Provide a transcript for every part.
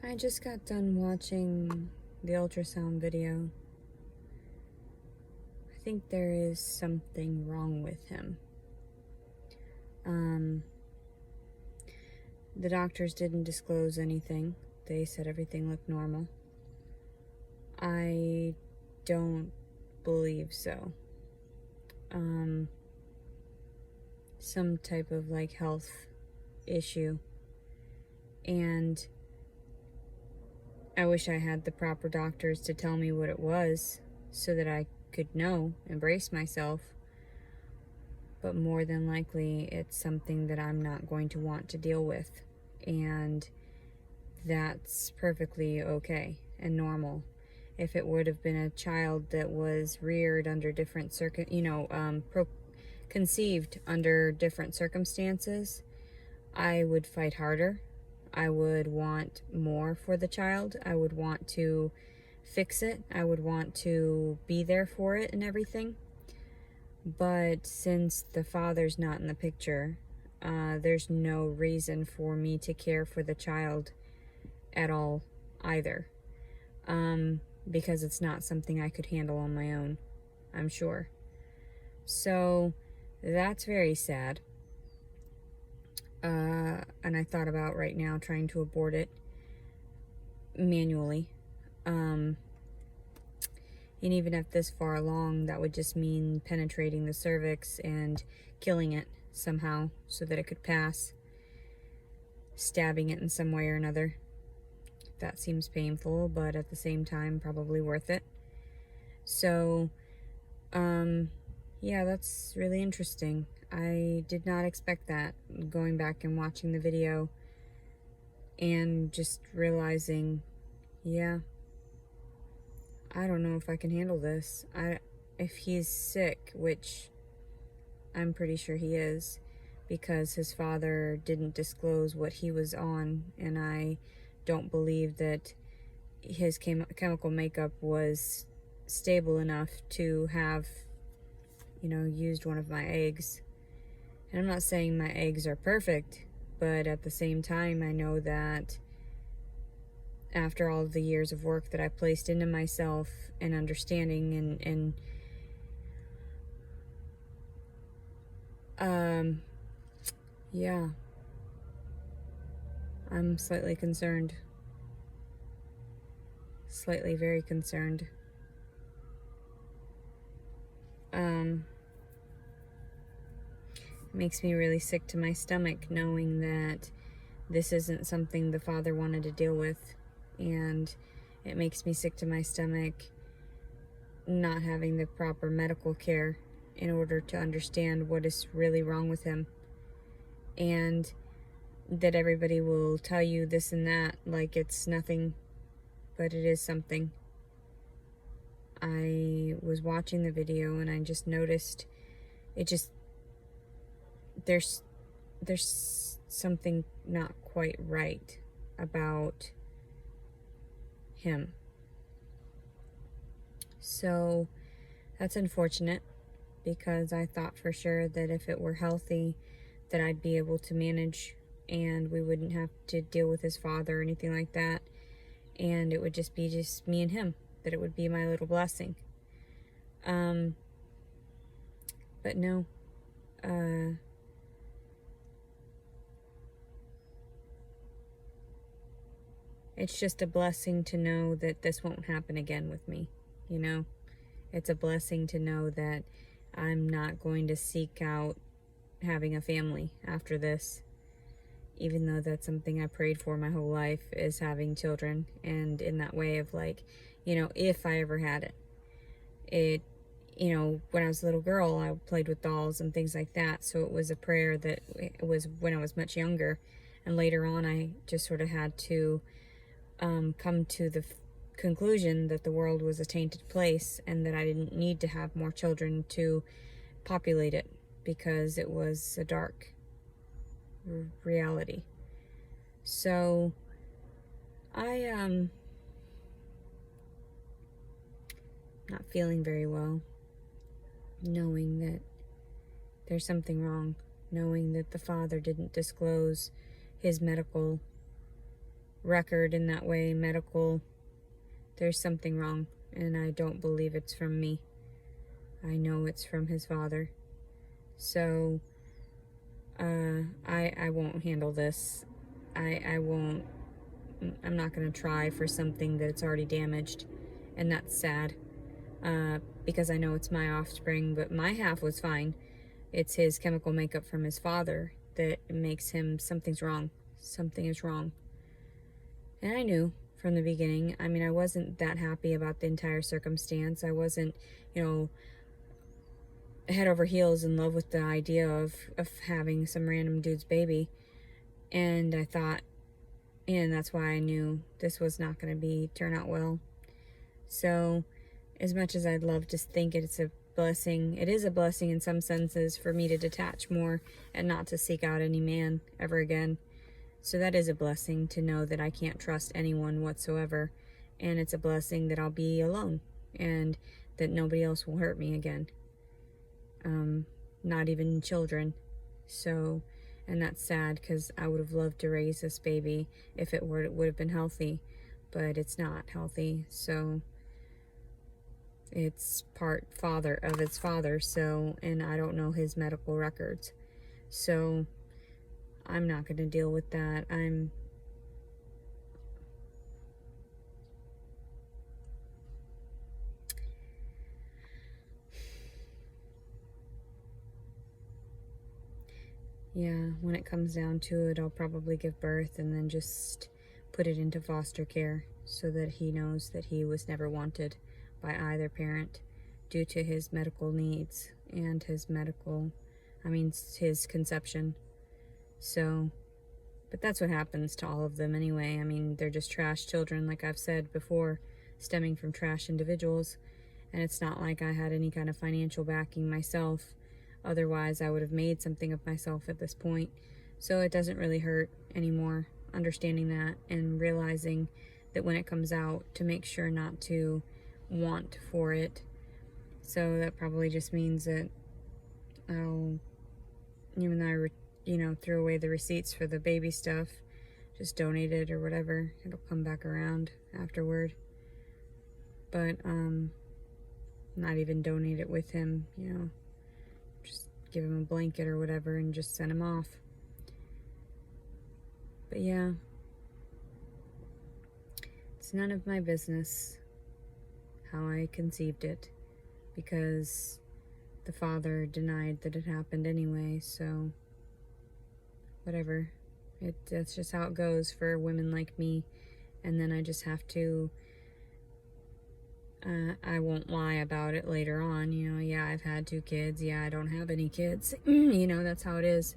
I just got done watching the ultrasound video. I think there is something wrong with him. The doctors didn't disclose anything. They said everything looked normal. I don't believe so. Some type of health issue. And I wish I had the proper doctors to tell me what it was so that I could know, embrace myself. But more than likely, it's something that I'm not going to want to deal with. And that's perfectly okay and normal. If it would have been a child that was reared under different conceived under different circumstances, I would fight harder. I would want more for the child. I would want to fix it. I would want to be there for it and everything. But since the father's not in the picture, there's no reason for me to care for the child at all either. Because it's not something I could handle on my own, I'm sure. So that's very sad. And I thought about right now trying to abort it manually. And even if this far along, that would just mean penetrating the cervix and killing it somehow so that it could pass. Stabbing it in some way or another. That seems painful, but at the same time, probably worth it. So, yeah, that's really interesting. I did not expect that, going back and watching the video and just realizing, yeah, I don't know if I can handle this. If he's sick, which I'm pretty sure he is, because his father didn't disclose what he was on, and I don't believe that his chemical makeup was stable enough to have, used one of my eggs. And I'm not saying my eggs are perfect, but at the same time, I know that after all of the years of work that I placed into myself and understanding and yeah, I'm slightly concerned. Slightly very concerned. It makes me really sick to my stomach knowing that this isn't something the father wanted to deal with. And it makes me sick to my stomach not having the proper medical care in order to understand what is really wrong with him. And that everybody will tell you this and that like it's nothing, but it is something. I was watching the video and I just noticed there's something not quite right about him. So that's unfortunate, because I thought for sure that if it were healthy that I'd be able to manage and we wouldn't have to deal with his father or anything like that, and it would just be just me and him, that it would be my little blessing. But no, it's just a blessing to know that this won't happen again with me, It's a blessing to know that I'm not going to seek out having a family after this, even though that's something I prayed for my whole life, is having children. And in that way of if I ever had it, when I was a little girl, I played with dolls and things like that. So it was a prayer that it was when I was much younger. And later on, I just sort of had to come to the conclusion that the world was a tainted place and that I didn't need to have more children to populate it, because it was a dark reality. So I not feeling very well, knowing that there's something wrong, knowing that the father didn't disclose his medical record in that way, medical, there's something wrong, and I don't believe it's from me. I know it's from his father. So, I won't handle this. I won't, I'm not going to try for something that it's already damaged, and that's sad, because I know it's my offspring, but my half was fine. It's his chemical makeup from his father that makes him, something's wrong. Something is wrong. And I knew from the beginning. I mean, I wasn't that happy about the entire circumstance. I wasn't, you know, head over heels in love with the idea of having some random dude's baby. And I thought, and that's why I knew this was not going to turn out well. So, as much as I'd love to think it's a blessing, it is a blessing in some senses for me to detach more and not to seek out any man ever again. So that is a blessing, to know that I can't trust anyone whatsoever. And it's a blessing that I'll be alone and that nobody else will hurt me again. Not even children. So, and that's sad, because I would have loved to raise this baby if it would have been healthy, but it's not healthy. So it's part father of its father. So, and I don't know his medical records. So I'm not going to deal with that. Yeah, when it comes down to it, I'll probably give birth and then just put it into foster care so that he knows that he was never wanted by either parent due to his medical needs and his his conception. So, but that's what happens to all of them anyway. I mean, they're just trash children, like I've said before, stemming from trash individuals. And it's not like I had any kind of financial backing myself. Otherwise, I would have made something of myself at this point. So it doesn't really hurt anymore, understanding that and realizing that when it comes out, to make sure not to want for it. So that probably just means that I'll, even though I threw away the receipts for the baby stuff, just donate it or whatever. It'll come back around afterward. But, not even donate it with him, just give him a blanket or whatever and just send him off. But yeah, it's none of my business how I conceived it, because the father denied that it happened anyway. So whatever, that's just how it goes for women like me. And then I just have to, I won't lie about it later on. Yeah, I've had 2 kids. Yeah, I don't have any kids. That's how it is.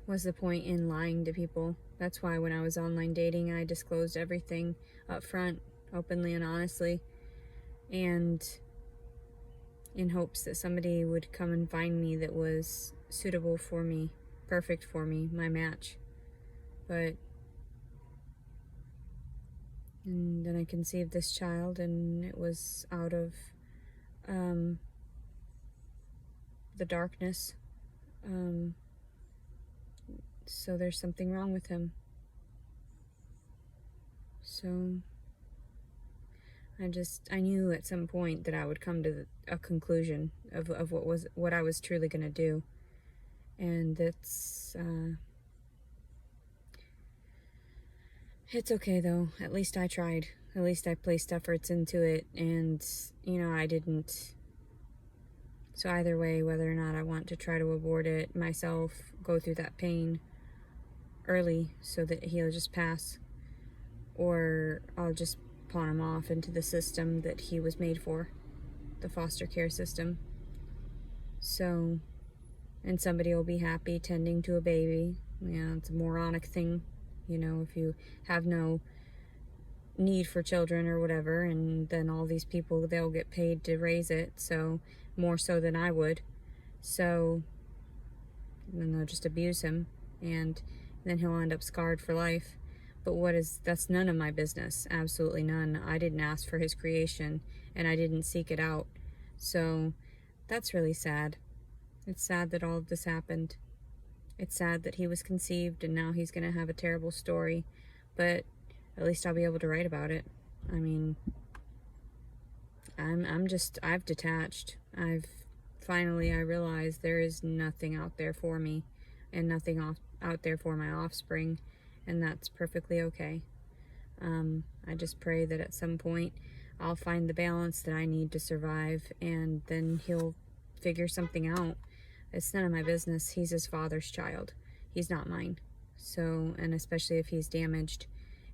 What's the point in lying to people? That's why when I was online dating, I disclosed everything up front, openly and honestly, and in hopes that somebody would come and find me that was suitable for me, perfect for me, my match. And then I conceived this child, and it was out of the darkness. So there's something wrong with him. So I knew at some point that I would come to a conclusion of what I was truly going to do. And it's okay though. At least I tried. At least I placed efforts into it, and I didn't. So either way, whether or not I want to try to abort it myself, go through that pain early so that he'll just pass, or I'll just pawn him off into the system that he was made for, the foster care system. So, and somebody will be happy tending to a baby. It's a moronic thing, if you have no need for children or whatever, and then all these people, they'll get paid to raise it, so more so than I would. So then they'll just abuse him, and then he'll end up scarred for life. But that's none of my business. Absolutely none. I didn't ask for his creation, and I didn't seek it out. So that's really sad. It's sad that all of this happened. It's sad that he was conceived and now he's going to have a terrible story, but at least I'll be able to write about it. I mean, I've detached. Finally, I realized there is nothing out there for me and nothing out there for my offspring, and that's perfectly okay. I just pray that at some point I'll find the balance that I need to survive, and then he'll figure something out. It's none of my business. He's his father's child. He's not mine. So, and especially if he's damaged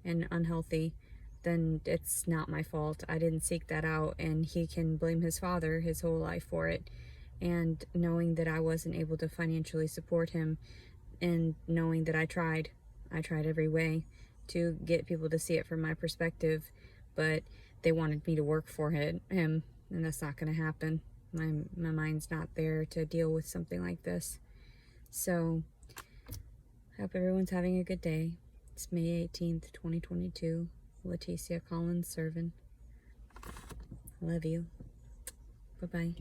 and unhealthy, then it's not my fault. I didn't seek that out, and he can blame his father his whole life for it. And knowing that I wasn't able to financially support him, and knowing that I tried every way to get people to see it from my perspective, but they wanted me to work for him, and that's not going to happen. My mind's not there to deal with something like this. So, I hope everyone's having a good day. It's May 18th, 2022. Leticia Collins Servin. Love you. Bye-bye.